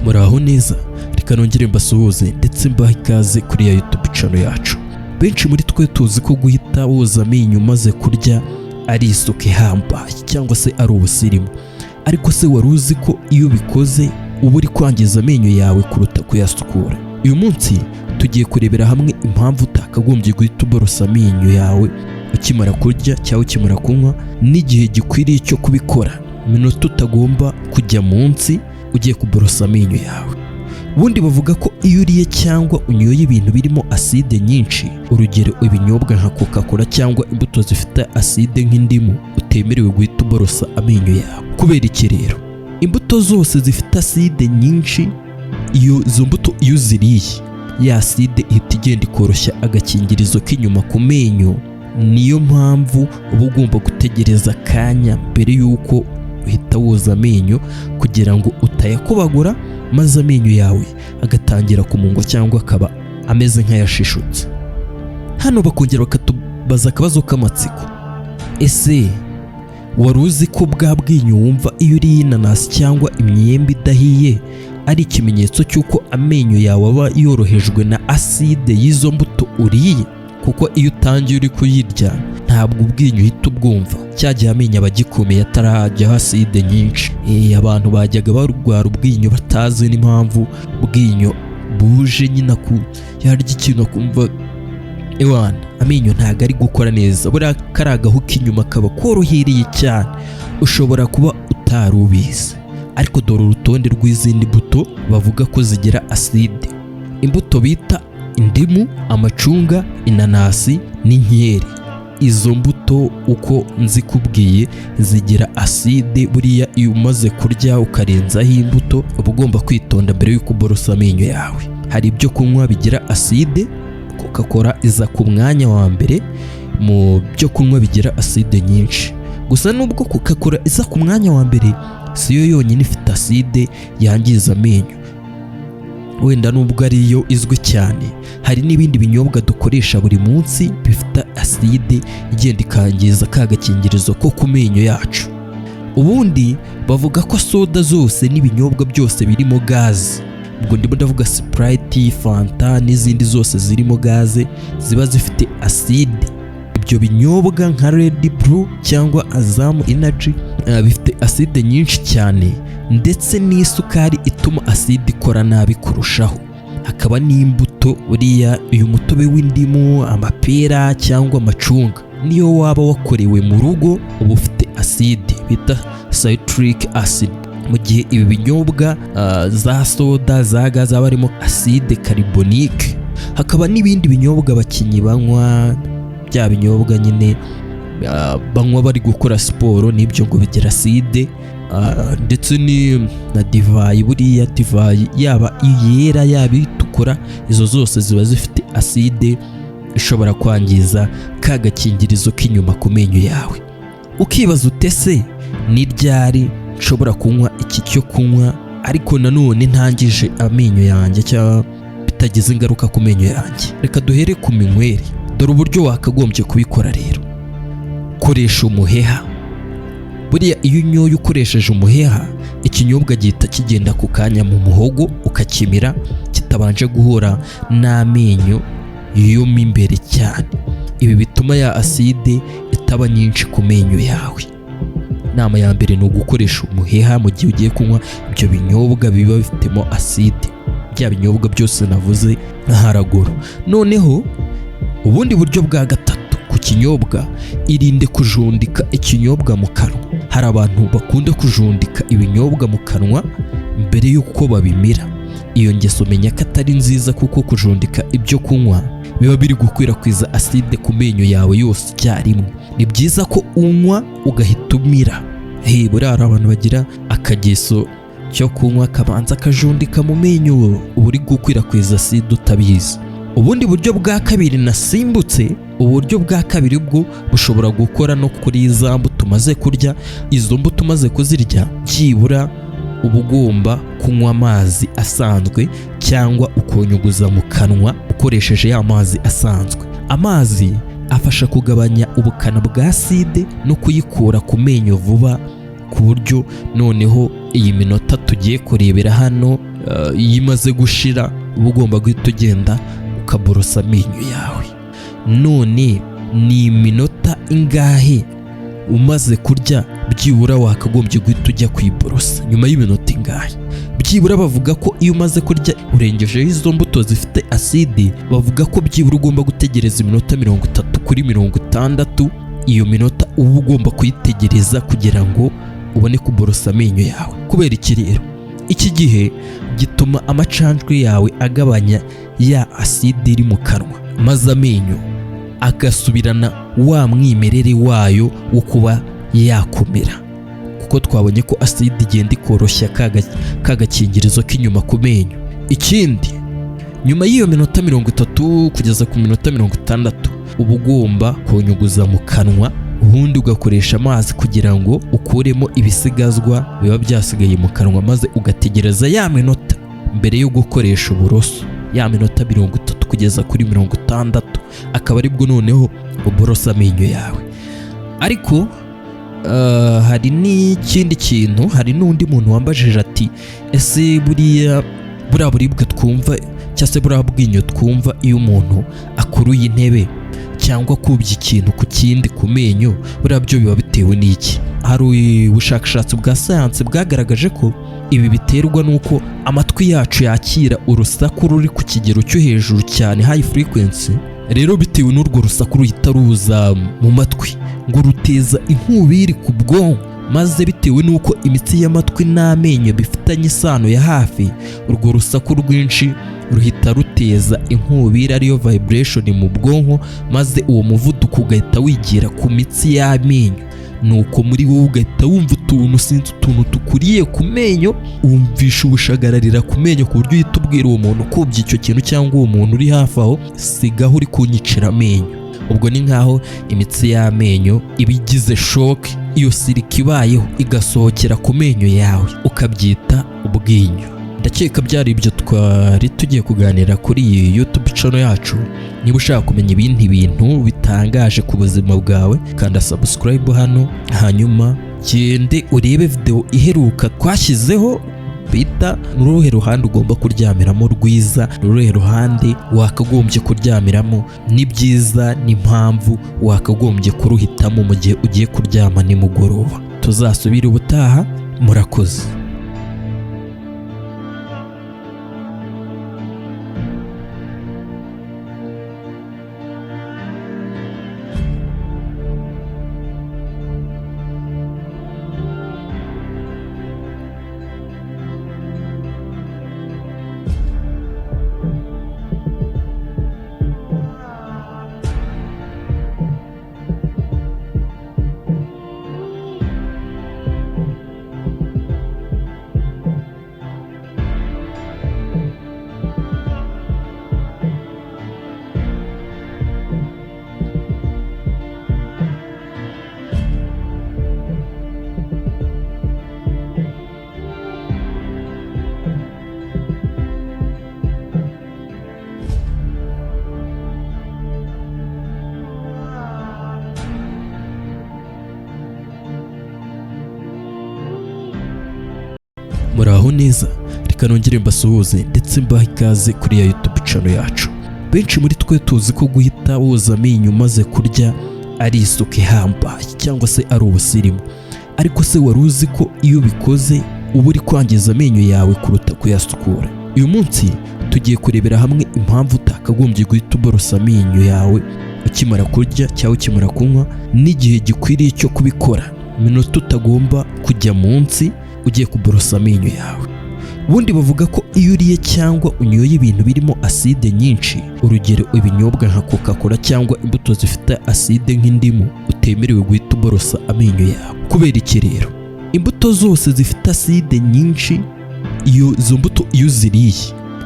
Muraho neza, reka nongere mbasuhuze ndetse mbahe ikaze kuri ya YouTube channel yacu. Benshi muri twe tuzi ko guhita woza amenyo maze kurya ari isuku ihambaye cyangwa se ari ubusirimu. Ariko se wari uzi ko iyo ubikoze uba uri kwangiza amenyo yawe kuruta kuyasukura? Uyu munsi tugiye kurebera hamwe impamvu utakagombye guhita uborosa amenyo yawe ukimara kurya cyangwa ukimara kunywa, n'igihe gikwiriye cyo kubikora, minota utagomba kujya munsi ugiye kuborosa amenyo yawe. Ubundi bavuga ko iyo uriye cyangwa unyoye ibintu birimo aside nyinshi, urugero ibinyobwa nka Coca-Cola cyangwa imbuto zifite aside nk'indimu, utemerewe guhita uborosa amenyo yawe. Kubera iki rero? Imbuto zose zifite aside nyinshi, izo mbuto iyo uziriye, ya aside ihita igenda ikoroshya agakingirizo k'inyuma ku menyo. Niyo mpamvu uba ugomba gutegereza akanya mbere y'uko uhita woza amenyo kugira ngo utayakubagura maze amenyo yawe agatangira kumungwa cyangwa akaba ameze nk'ayashishutse. Hano bakongera bakatubaza akabazo k'amatsiko: ese wari uzi ko bwa bwinyo wumva iyo uriye inanasi cyangwa imyembe idahiye ari ikimenyetso cy'uko amenyo yawe aba yorohejwe na aside y'izo mbuto uriye? Kuko iyo utangiye uri kuyirya ntabwo ubwinyo uhita ubwumva, cyagihe amenyo aba agikomeye atarajyaho aside nyinshi. Abantu bajyaga barwara ubwinyo batazi n'impamvu ubwinyo buje nyina yarya ikintu akumva amenyo ntabwo ari gukora neza. Buriya kariya gahu k'inyuma kaba korohereye cyane, ushobora kuba utari ubizi. Ariko dore urutonde rw'izindi mbuto bavuga ko zigira aside: imbuto bita indimu, amacunga, inanasi n'inkeri. Izo mbuto uko nzikubwiye zigira aside. Buriya iyo umaze kurya ukarenzaho imbuto uba ugomba kwitonda mbere y'uko uborosa amenyo yawe. Hari ibyo kunywa bigira aside, Coca-Cola iza ku mwanya wa mbere mu byo kunywa bigira aside nyinshi. Gusa nubwo Coca-Cola iza ku mwanya wa mbere, si yo yonyine ifite aside yangiza amenyo. Wenda nubwo ariyo izwi cyane, hari n'ibindi binyobwa dukoresha buri munsi bifite aside igenda ikangiza ka gakingirizo ko ku menyo yacu. Ubundi bavuga ko soda zose n'ibinyobwa byose birimo gaze, ubwo ndimo ndavuga Sprite, Fanta n'izindi zose zirimo gaze, ziba zifite aside. Ibyo binyobwa nka Red Bull cyangwa Azam Energy bifite aside nyinshi cyane, ndetse n'isukari ituma aside ikora nabi kurushaho. Hakaba n'imbuto, buriya uyu mutobe w'indimu, amapera cyangwa amacunga, niyo waba wakorewe mu rugo uba ufite aside bita citric acid, mu gihe ibi binyobwa za soda za gaze aba arimo acide carbonique. Hakaba n'ibindi binyobwa abakinnyi banywa, bya binyobwa nyine banywa bari gukora siporo, n'ibyo ngo bigira aside. Ndetse na divayi, buriya divayi yaba iyera yaba itukura, izo zose ziba zifite aside ishobora kwangiza ka gakingirizo k'inyuma ku menyo yawe. Ukibaza utese ni ryari nshobora kunywa iki cyo kunywa ariko nanone ntangije amenyo yanjye cyangwa bitagize ingaruka ku menyo yanjye? Reka duhere ku minywere. Dore uburyo wakagombye kubikora rero: koresha umuheha. Buriya iyo unyoye ukoresheje umuheha, ikinyobwa gihita kigenda ku kanya mu muhogo ukakimira kitabanje guhura n'amenyo yo mo imbere cyane. Ibi bituma ya aside itaba nyinshi ku menyo yawe. Inama ya mbere ni ugukoresha umuheha mu gihe ugiye kunywa ibyo binyobwa biba bifitemo aside, bya binyobwa byose navuze haraguru. Noneho ubundi buryo bwa gatatu ku kinyobwa: irinde kujundika ikinyobwa mu kanwa. Hari abantu bakunda kujundika ibinyobwa mu kanwa mbere y'uko babimira. Iyo ngeso menya ko atari nziza, kuko kujundika ibyo kunywa biba biri gukwirakwiza aside ku menyo yawe yose icyarimwe. Ni byiza ko unywa ugahita umira. Buriya hari abantu bagira akageso cyo kunywa akabanza akajundika mu menyo, uba uri gukwirakwiza aside utabizi. Ubundi buryo bwa kabiri nasimbutse, uburyo bwa kabiri bwo bushobora gukora no kuri za mbuto umaze kurya. Izo mbuto umaze kuzirya, byibura uba ugomba kunywa amazi asanzwe cyangwa ukonyuguza mu kanwa ukoresheje ya mazi asanzwe. Amazi afasha kugabanya ubukana bwa aside no kuyikura ku menyo vuba ku buryo noneho iyi minota tugiye kurebera hano iyo imaze gushira uba ugomba guhita ugenda ukaborosa amenyo yawe. None ni iminota ingahe umaze kurya byibura wakagombye guhita ujya kwiborosa? Nyuma y'iminota ingahe? Byibura bavuga ko iyo umaze kurya urengejeho izo mbuto zifite aside, bavuga ko byibura ugomba gutegereza iminota 30 kuri 60. Iyo minota uba ugomba kuyitegereza kugira ngo ubone kuborosa amenyo yawe. Kubera iki rero? Iki gihe gituma amacanjwe yawe agabanya ya aside iri mu kanwa, maze amenyo agasubirana wa mwimerere wayo wo kuba yakomera, kuko twabonye ko aside igenda ikoroshya kagakingirizo k'inyuma ku menyo. Ikindi, nyuma y'iyo minota 30 kugeza ku minota 60 uba ugomba kunyuguza mu kanwa, ubundi ugakoresha amazi kugira ngo ukuremo ibisigazwa biba byasigaye mu kanwa, maze ugategereza ya minota mbere yo gukoresha uburoso, ya minota 30 kugeza kuri 60, akaba aribwo noneho uborosa amenyo yawe. Ariko hari n'ikindi kintu, hari n'undi muntu wambajije ati ese buriya buribwe twumva cyangwa se buriya bwinyo twumva iyo umuntu akuruye intebe cyangwa kubye ikintu ku kindi ku menyo, buriya byo biba bitewe n'iki? Hari ubushakashatsi bwa sayansi bwagaragaje ko ibi biterwa n'uko amatwi yacu yakira urusaku ruri ku kigero cyo hejuru cyane, high frequency. Rero bitewe n'urwo rusaku ruhita ruza mu matwi ngo ruteza inkubiri ku bwonko, maze bitewe n'uko imitsi y'amatwi n'amenyo bifitanye isano ya hafi, urwo rusaku rwinshi ruhita ruteza inkubiri ariyo vibration mu bwonko, maze uwo muvuduko ugahita wigira ku mitsi y'amenyo. Nuko muri wowe ugahita wumva utuntu tukuriye ku menyo, wumvisha ubushagararira ku menyo ku buryo uhita ubwira uwo muntu kubye icyo kintu cyangwa uwo muntu uri hafi aho, sigaho uri kunyicira amenyo. Ubwo ni nkaho imitsi y'amenyo iba igize shock, iyo sirika ibayeho igasohokera ku menyo yawe, ukabyita ubwinyo. Ndakeka byari ibyo twari tugiye kuganira kuri iyi YouTube channel yacu. Niba ushaka kumenya ibindi bintu bitangaje ku buzima bwawe, kanda subscribe hano, hanyuma gende urebe video iheruka twashyizeho bita n'uruhe ruhande ugomba kuryamiramo rwiza, n'uruhe ruhande wakagombye kuryamiramo n'ibyiza n'impamvu wakagombye kuruhitamo mu gihe ugiye kuryama nimugoroba. Tuzasubira ubutaha, murakoze. Muraho neza, reka nongere mbasuhuze ndetse mbaha ikaze kuri ya YouTube channel yacu. Benshi muri twe tuzi ko guhita woza amenyo umaze kurya ari isuku ihambaye cyangwa se ari ubusirimu. Ariko se wari uzi ko iyo bikoze uba uri kwangiza amenyo yawe kuruta kuyasukura? Uyu munsi tugiye kurebera hamwe impamvu utakagombye guhita uborosa amenyo yawe ukimara kurya cyangwa ukimara kunywa, n'igihe gikwiriye cyo kubikora, minota utagomba kujya munsi ugiye kuborosa amenyo yawe. Ubundi bavuga ko iyo uriye cyangwa unyoye ibintu birimo aside nyinshi, urugero ibinyobwa nka Coca-Cola cyangwa imbuto zifite aside nk'indimu, utemerewe guhita uborosa amenyo yawe. Kubera iki rero? Imbuto zose zifite aside nyinshi, izo mbuto iyo uziriye,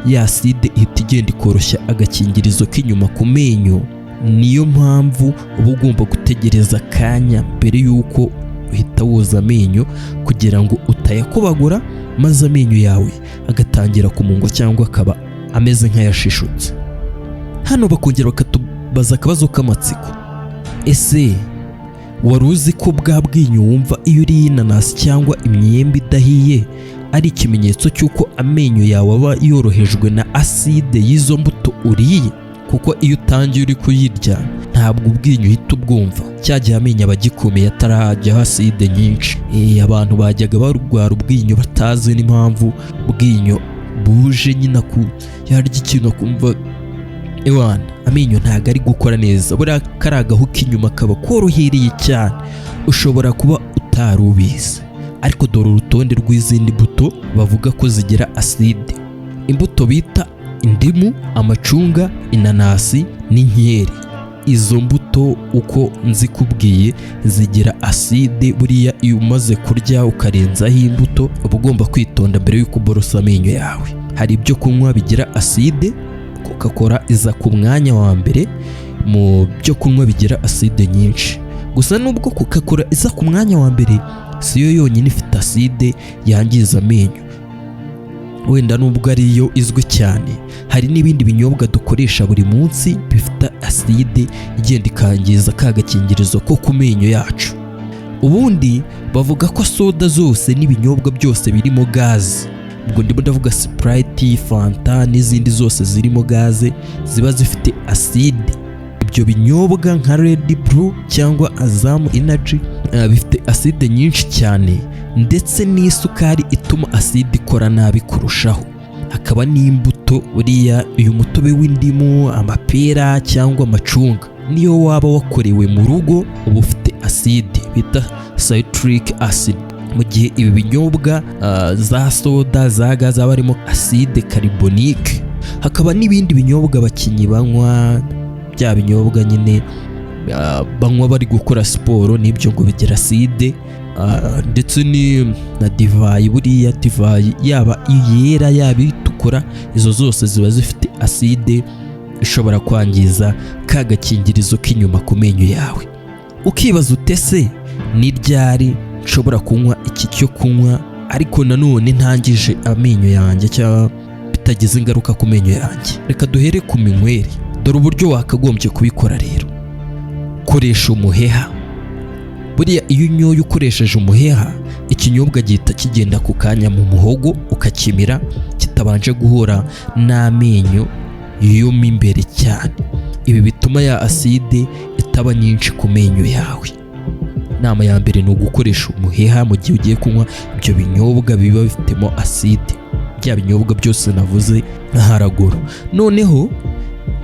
ya aside ihita igenda ikoroshya agakingirizo k'inyuma ku menyo. Niyo mpamvu uba ugomba gutegereza akanya mbere y'uko uhita woza amenyo kugira ngo utayakobagura, maze amenyo yawe agatangira kumungwa cyangwa akaba ameze nk'ayashishutse. Hano bakongera bakatubaza akabazo k'amatsiko, ese wari uzi ko bwa bwinyo wumva iyo uriye inanasi cyangwa imyembe idahiye ari ikimenyetso cy'uko amenyo yawe aba yorohejwe na aside y'izo mbuto uriye? Kuko iyo utangiye uri kuyirya ntabwo ubwinyo uhita ubwumva, cya gihe amenyo aba agikomeye atarajyaho aside nyinshi. Abantu bajyaga barwara ubwinyo batazi n'impamvu ubwinyo buje nyine yarya ikintu akumva amenyo ntabwo ari gukora neza. Buriya kari agahu k'inyuma kaba korohereye cyane, ushobora kuba utari ubizi. Ariko dore urutonde rw'izindi mbuto bavuga ko zigira aside. Imbuto bita indimu, amacunga, inanasi n'inkeri. Izo mbuto uko nzikubwiye zigira aside. Buriya iyo umaze kurya ukarenzaho imbuto uba ugomba kwitonda mbere y'uko uborosa amenyo yawe. Hari ibyo kunywa bigira aside, Coca-Cola iza ku mwanya wa mbere mu byo kunywa bigira aside nyinshi. Gusa nubwo Coca-Cola iza ku mwanya wa mbere, si yo yonyine ifite aside yangiza amenyo. Wenda nubwo ariyo izwi cyane, hari n'ibindi binyobwa dukoresha buri munsi bifite aside igenda ikangiza ka gakingirizo ko ku menyo yacu. Ubundi bavuga ko soda zose n'ibinyobwa byose birimo gaze, ubwo ndimo ndavuga Sprite, Fanta n'izindi zose zirimo gaze ziba zifite aside. Ibyo binyobwa nka Red Bull cyangwa Azam Energy bifite aside nyinshi cyane, ndetse n'isukari ituma aside ikora nabi kurushaho. Hakaba n'imbuto, buriya uyu mutobe w'indimu, amapera cyangwa amacunga, niyo waba wakorewe mu rugo uba ufite aside bita citric acid, mu gihe ibi binyobwa za soda za gaze aba arimo acide carbonique. Hakaba n'ibindi binyobwa abakinnyi banywa, bya binyobwa nyine banywa bari gukora siporo, n'ibyo ngo bigira aside. Ndetse na divayi, buriya divayi yaba iyera yaba itukura, izo zose ziba zifite aside ishobora kwangiza ka gakingirizo k'inyuma ku menyo yawe. Ukibaza utese ni ryari nshobora kunywa iki cyo kunywa ariko nanone ntangije amenyo yanjye cyangwa bitagize ingaruka ku menyo yanjye? Reka duhere ku minywere. Dore uburyo wakagombye kubikora rero. Koresha umuheha. Buriya iyo unyoye ukoresheje umuheha, ikinyobwa gihita kigenda ku kanya mu muhogo ukakimira kitabanje guhura n'amenyo yo mo imbere cyane. Ibi bituma ya aside itaba nyinshi ku menyo yawe. Inama ya mbere ni ugukoresha umuheha mu gihe ugiye kunywa ibyo binyobwa biba bifitemo aside, bya binyobwa byose navuze haraguru. Noneho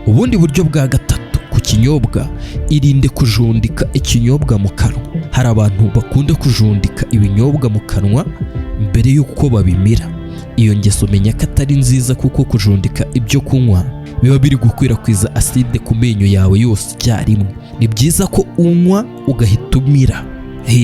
ubundi buryo bwa gatatu ku kinyobwa, irinde kujundika ikinyobwa mu kanwa. Hari abantu bakunda kujundika ibinyobwa mu kanwa mbere y'uko babimira. Iyo ngeso menya ko atari nziza, kuko kujundika ibyo kunywa biba biri gukwirakwiza aside ku menyo yawe yose icyarimwe. Ni byiza ko unywa ugahita umira.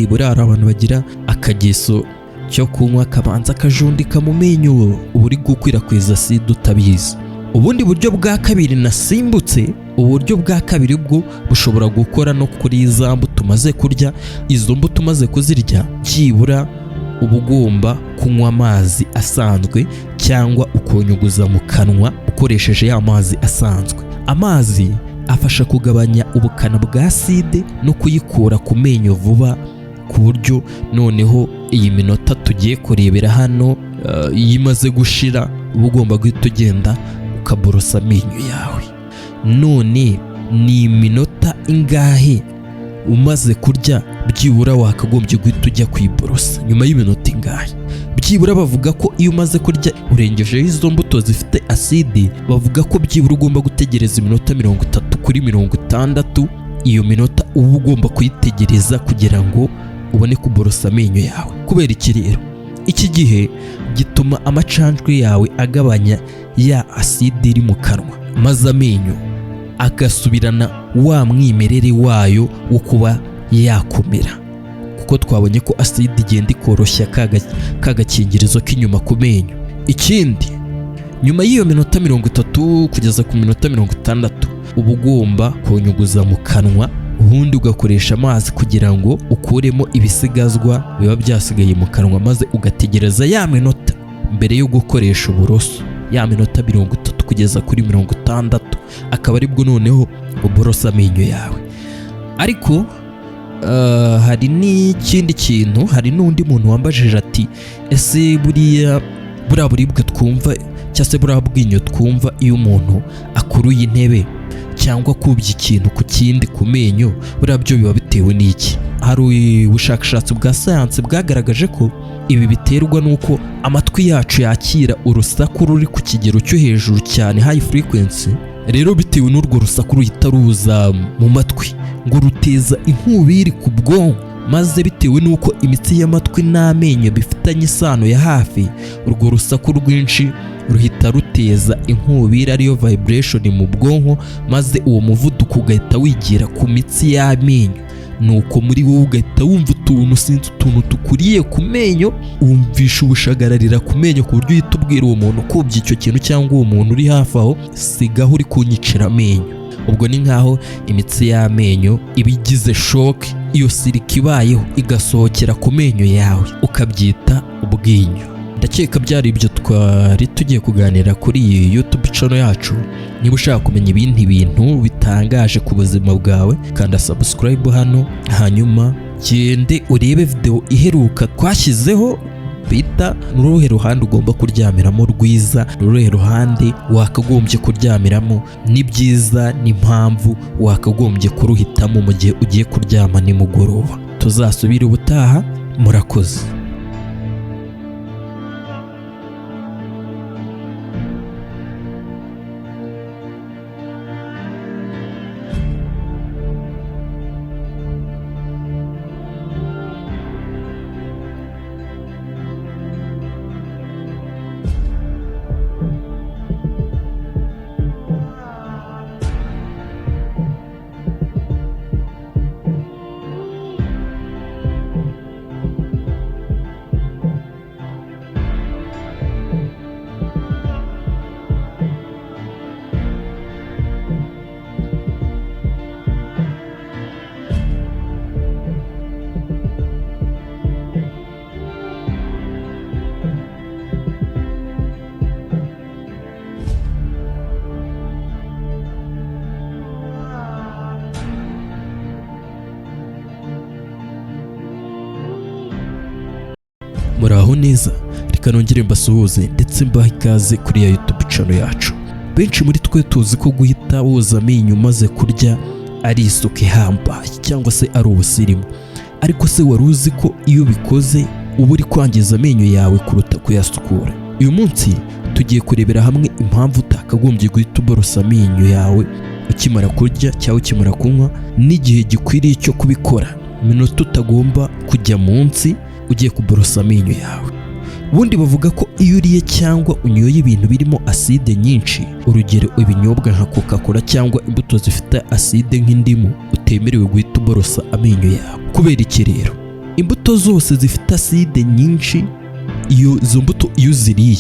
Buriya hari abantu bagira akageso cyo kunywa kabanza akajundika mu menyo, uba uri gukwirakwiza aside utabizi. Ubundi buryo bwa kabiri nasimbutse, uburyo bwa kabiri bwo bushobora gukora no kuri za mbuto umaze kurya. Izo mbuto umaze kuzirya, byibura uba ugomba kunywa amazi asanzwe cyangwa ukonyuguza mu kanwa ukoresheje ya mazi asanzwe. Amazi afasha kugabanya ubukana bwa aside no kuyikura ku menyo vuba, ku buryo noneho iyi minota tugiye kurebera hano iyo imaze gushira, uba ugomba guhita ugenda ukaborosa amenyo yawe. None ni iminota ingahe umaze kurya byibura wakagombye guhita ujya kwiborosa? Nyuma y'iminota ingahe? Byibura bavuga ko iyo umaze kurya urengejeho izo mbuto zifite aside, bavuga ko byibura ugomba gutegereza iminota 30 kuri 60. Iyo minota uba ugomba kuyitegereza kugira ngo ubone kuborosa amenyo yawe. Kubera iki rero? Iki gihe gituma amacanjwe yawe agabanya ya aside iri mu kanwa, maze amenyo agasubirana wa mwimerere wayo wo kuba yakomera, kuko twabonye ko aside igenda ikoroshya ka gakingirizo k'inyuma ku menyo. Ikindi, nyuma y'iyo minota 30 kugeza ku minota 60 uba ugomba konyuguza mu kanwa, ubundi ugakoresha amazi kugira ngo ukuremo ibisigazwa biba byasigaye mu kanwa, maze ugategereza ya minota mbere yo gukoresha uburoso, ya minota 30 kugeza kuri 60, akaba aribwo noneho uborosa amenyo yawe. Ariko hari n'ikindi kintu, hari n'undi muntu wambajije ati ese buriya buribwe twumva cyangwa se buriya bwinyo twumva iyo umuntu akuruye intebe cyangwa kubye ikintu ku kindi ku menyo, buriya byo biba bitewe n'iki? Hari ubushakashatsi bwa sayansi bwagaragaje ko ibi biterwa n'uko amatwi yacu yakira urusaku ruri ku kigero cyo hejuru cyane, high frequency. Rero bitewe n'urwo rusaku ruhita ruza mu matwi ngo ruteza inkubiri ku bwonko, maze bitewe n'uko imitsi y'amatwi n'amenyo bifitanye isano ya hafi, urwo rusaku rwinshi ruhita ruteza inkubiri ariyo vibration mu bwonko, maze uwo muvuduko ugahita wigira ku mitsi y'amenyo, nuko muri wowe ugahita wumva utuntu tukuriye ku menyo, wumvisha ubushagararira ku menyo ku buryo uhita ubwira uwo muntu kubye icyo kintu cyangwa uwo muntu uri hafi aho, sigaho uri kunyicira amenyo. Ubwo ni nkaho imitsi y'amenyo iba igize shock, iyo sirika ibayeho igasohokera ku menyo yawe, ukabyita ubwinyo. Ndakeka byari ibyo twari tugiye kuganira kuri iyi YouTube channel yacu. Niba ushaka kumenya ibindi bintu bitangaje ku buzima bwawe, kanda subscribe hano, hanyuma gende urebe video iheruka twashyizeho bita n'uruhe ruhande ugomba kuryamiramo rwiza, n'uruhe ruhande wakagombye kuryamiramo n'ibyiza n'impamvu wakagombye kuruhitamo mu gihe ugiye kuryama nimugoroba. Tuzasubira ubutaha, murakoze. Muraho neza, reka nongere mbasuhuze ndetse mbaha ikaze kuri ya YouTube channel yacu. Benshi muri twe tuzi ko guhita woza amenyo umaze kurya ari isuku ihambaye cyangwa se ari ubusirimu, ariko se wari uzi ko iyo ubikoze uba uri kwangiza amenyo yawe kuruta kuyasukura? Uyu munsi tugiye kurebera hamwe impamvu utakagombye guhita uborosa amenyo yawe ukimara kurya cyangwa ukimara kunywa, n'igihe gikwiriye cyo kubikora, iminota utagomba kujya munsi ugiye kuborosa amenyo yawe. Ubundi bavuga ko iyo uriye cyangwa unyoye ibintu birimo aside nyinshi, urugero ibinyobwa nka Coca-Cola cyangwa imbuto zifite aside nk'indimu, utemerewe guhita uborosa amenyo yawe. Kubera iki rero? Imbuto zose zifite aside nyinshi, izo mbuto iyo uziriye,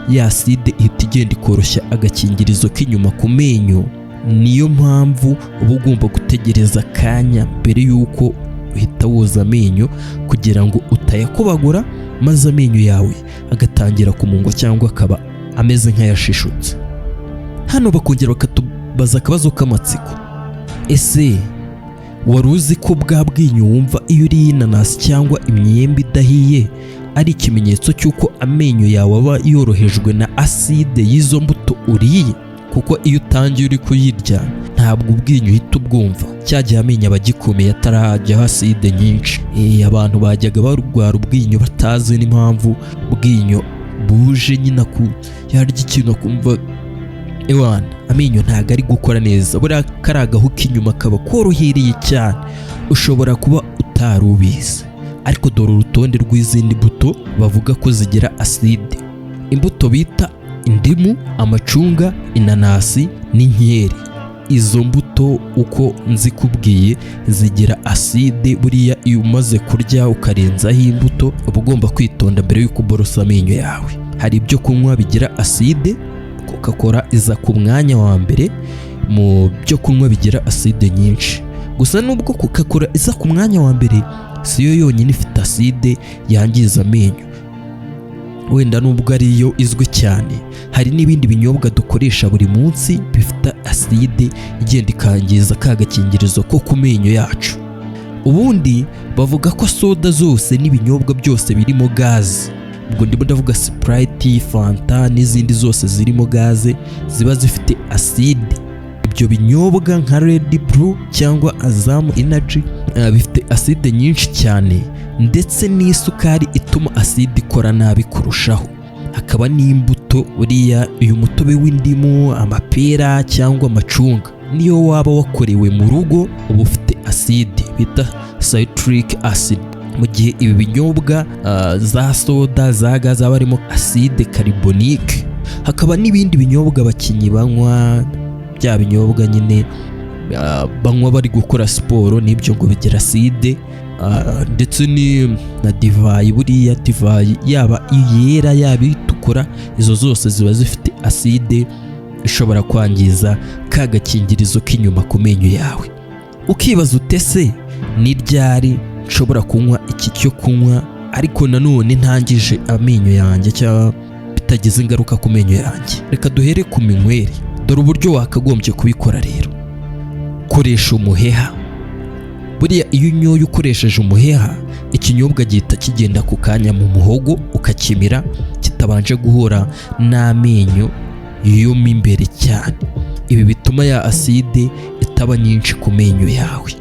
ya aside ihita igenda ikoroshya agakingirizo k'inyuma ku menyo. Niyo mpamvu uba ugomba gutegereza akanya mbere y'uko uhita woza amenyo kugira ngo utayakobagura, maze amenyo yawe agatangira kumungwa cyangwa akaba ameze nk'ayashishutse. Hano bakongera bakatubaza akabazo k'amatsiko, ese wari uzi ko bwa bwinyo wumva iyo uriye inanasi cyangwa imyembe idahiye ari ikimenyetso cy'uko amenyo yawe aba yorohejwe na aside y'izo mbuto uriye? Kuko iyo utangiye uri kuyirya ntabwo ubwinyo uhita ubwumva, cyagihe amenyo aba agikomeye atarajyaho aside nyinshi. Abantu bajyaga barwara ubwinyo batazi n'impamvu ubwinyo buje nyina yarya ikintu akumva ewana amenyo ntabwo ari gukora neza, buriya kari agahu k'inyuma kaba korohereye cyane, ushobora kuba utari ubizi. Ariko dore urutonde rw'izindi mbuto bavuga ko zigira aside. Imbuto bita indimu, amacunga, inanasi n'inkeri. Izo mbuto uko nzikubwiye zigira aside. Buriya iyo umaze kurya ukarenzaho imbuto uba ugomba kwitonda mbere y'uko uborosa amenyo yawe. Hari ibyo kunywa bigira aside, Coca-Cola iza ku mwanya wa mbere mu byo kunywa bigira aside nyinshi. Gusa nubwo Coca-Cola iza ku mwanya wa mbere, siyo yonyine ifite aside yangiza amenyo. Wenda nubwo ariyo izwi cyane, hari n'ibindi binyobwa dukoresha buri munsi bifite aside igenda ikangiza ka gakingirizo ko ku menyo yacu. Ubundi bavuga ko soda zose n'ibinyobwa byose birimo gaze, ubwo ndimo ndavuga Sprite, Fanta n'izindi zose zirimo gaze ziba zifite acide. Ibyo binyobwa nka Red Bull cyangwa Azam Energy bifite acide nyinshi cyane ndetse n'isukari ituma acide ikora nabi kurushaho. Hakaba n'imbuto, buriya uyu mutobe w'indimu, amapera cyangwa amacunga niyo waba wakorewe mu rugo uba ufite acide bita citric acid, mu gihe ibi binyobwa za soda za gaze aba arimo acide carbonique. Hakaba n'ibindi binyobwa abakinnyi banywa, bya binyobwa nyine banywa bari gukora siporo, n'ibyo ngo bigira acide. Ndetse na divayi, buriya divayi yaba iyera yaba itukura, izo zose ziba zifite acide ishobora kwangiza ka gakingirizo k'inyuma ku menyo yawe. Ukibaza utese ni ryari nshobora kunywa iki cyo kunywa ariko nanone ntangije amenyo yanjye cyangwa bitagize ingaruka ku menyo yanjye? Reka duhere ku minywere. Dore uburyo wakagombye kubikora rero. Koresha umuheha. Buriya iyo unyoye ukoresheje umuheha, ikinyobwa gihita kigenda ku kanya mu muhogo ukakimira kitabanje guhura n'amenyo yo mo imbere cyane. Ibi bituma ya acide itaba nyinshi ku menyo yawe.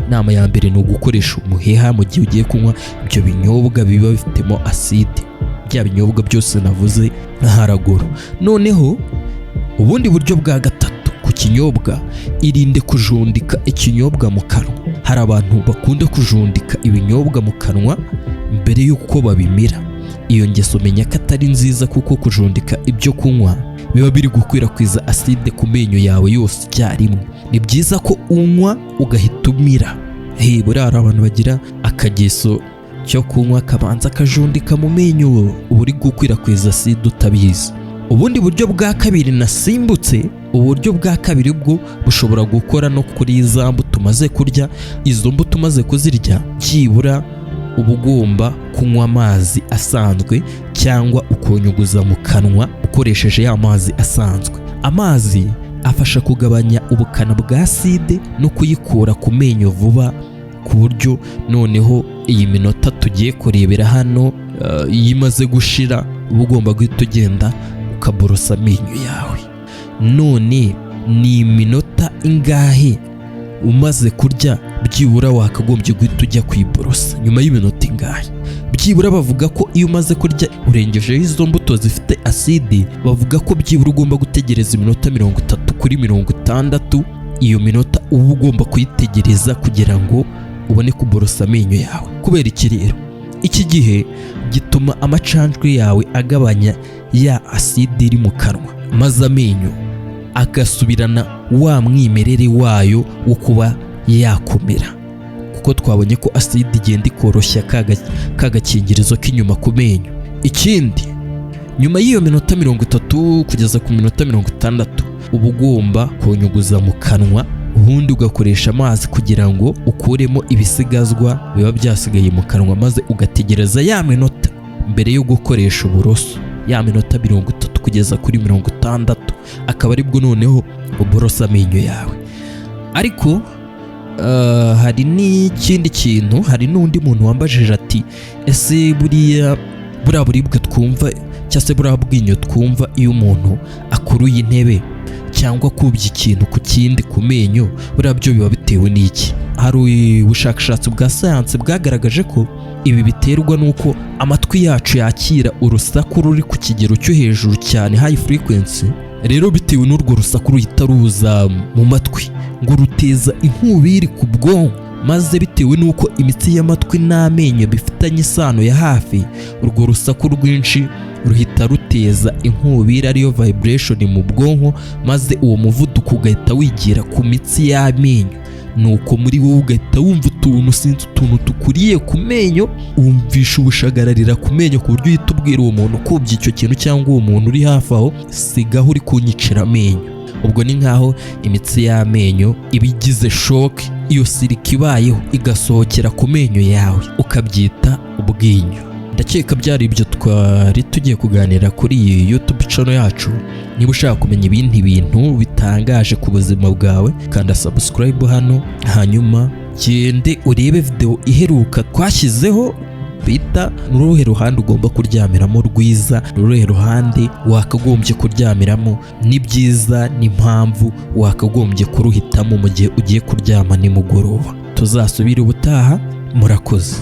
Inama ya mbere ni ugukoresha umuheha mu gihe ugiye kunywa ibyo binyobwa biba bifitemo acide, bya binyobwa byose navuze haraguru. Noneho ubundi buryo bwa gatatu ku kinyobwa, irinde kujundika ikinyobwa mu kanwa. Hari abantu bakunda kujundika ibinyobwa mu kanwa mbere y'uko babimira. Iyo ngeso menya ko atari nziza, kuko kujundika ibyo kunywa biba biri gukwirakwiza acide ku menyo yawe yose icyarimwe. Ni byiza ko unywa ugahita umira. Buriya hari abantu bagira akageso cyo kunywa akabanza akajundika mu menyo, uba uri gukwirakwiza acide utabizi. Ubundi buryo bwa kabiri nasimbutse, uburyo bwa kabiri bwo bushobora gukora no kuri za mbuto umaze kurya. Izo mbuto umaze kuzirya, byibura uba ugomba kunywa amazi asanzwe cyangwa ukonyuguza mu kanwa ukoresheje ya mazi asanzwe. Amazi afasha kugabanya ubukana bwa acide no kuyikura ku menyo vuba, ku buryo noneho iyi minota tugiye kurebera hano iyo imaze gushira, uba ugomba guhita ugenda ukaborosa amenyo yawe. None ni iminota ingahe umaze kurya byibura wakagombye guhita ujya kwiborosa? Nyuma y'iminota ingahe? Byibura bavuga ko iyo umaze kurya urengejeho izo mbuto zifite acide, bavuga ko byibura ugomba gutegereza iminota 30 kuri 60. Iyo minota uba ugomba kuyitegereza kugira ngo ubone kuborosa amenyo yawe. Kubera iki rero? Iki gihe gituma amacanjwe yawe agabanya ya acide iri mu kanwa, maze amenyo agasubirana wa mwimerere wayo wo kuba yakomera, kuko twabonye ko acide igenda ikoroshya ka gakingirizo k'inyuma ku menyo. Ikindi, nyuma y'iyo minota 30 kugeza ku minota 60 uba ugomba konyuguza mu kanwa, ubundi ugakoresha amazi kugira ngo ukuremo ibisigazwa biba byasigaye mu kanwa, maze ugategereza ya minota mbere yo gukoresha uburoso, ya minota 30 kugeza kuri 60, akaba aribwo noneho uborosa amenyo yawe. Ariko hari n'ikindi kintu, hari n'undi muntu wambajije ati ese buriya buribwe twumva cyangwa se buriya bwinyo twumva iyo umuntu akuruye intebe cyangwa kubye ikintu ku kindi ku menyo, buriya byo biba bitewe n'iki? Hari ubushakashatsi bwa sayansi bwagaragaje ko ibi biterwa n'uko amatwi yacu yakira urusaku ruri ku kigero cyo hejuru cyane, high frequency. Rero bitewe n'urwo rusaku ruhita ruza mu matwi ngo ruteza inkubiri ku bwonko, maze bitewe n'uko imitsi y'amatwi n'amenyo bifitanye isano ya hafi, urwo rusaku rwinshi ruhita ruteza inkubiri ariyo vibration mu bwonko, maze uwo muvuduko ugahita wigira ku mitsi y'amenyo. Nuko muri wowe ugahita wumva utuntu tukuriye ku menyo, wumvisha ubushagararira ku menyo, ku buryo uhita ubwira uwo muntu kubye icyo kintu cyangwa uwo muntu uri hafi aho, sigaho uri kunyicira amenyo. Ubwo ni nkaho imitsi y'amenyo iba igize shock, iyo sirika ibayeho igasohokera ku menyo yawe, ukabyita ubwinyo. Ndakeka byari ibyo twari tugiye kuganira kuri iyi YouTube channel yacu. Niba ushaka kumenya ibindi bintu bitangaje ku buzima bwawe, kanda subscribe hano, hanyuma gende urebe video iheruka twashyizeho bita n'uruhe ruhande ugomba kuryamiramo rwiza, n'uruhe ruhande wakagombye kuryamiramo n'ibyiza n'impamvu wakagombye kuruhitamo mu gihe ugiye kuryama nimugoroba. Tuzasubira ubutaha, murakoze.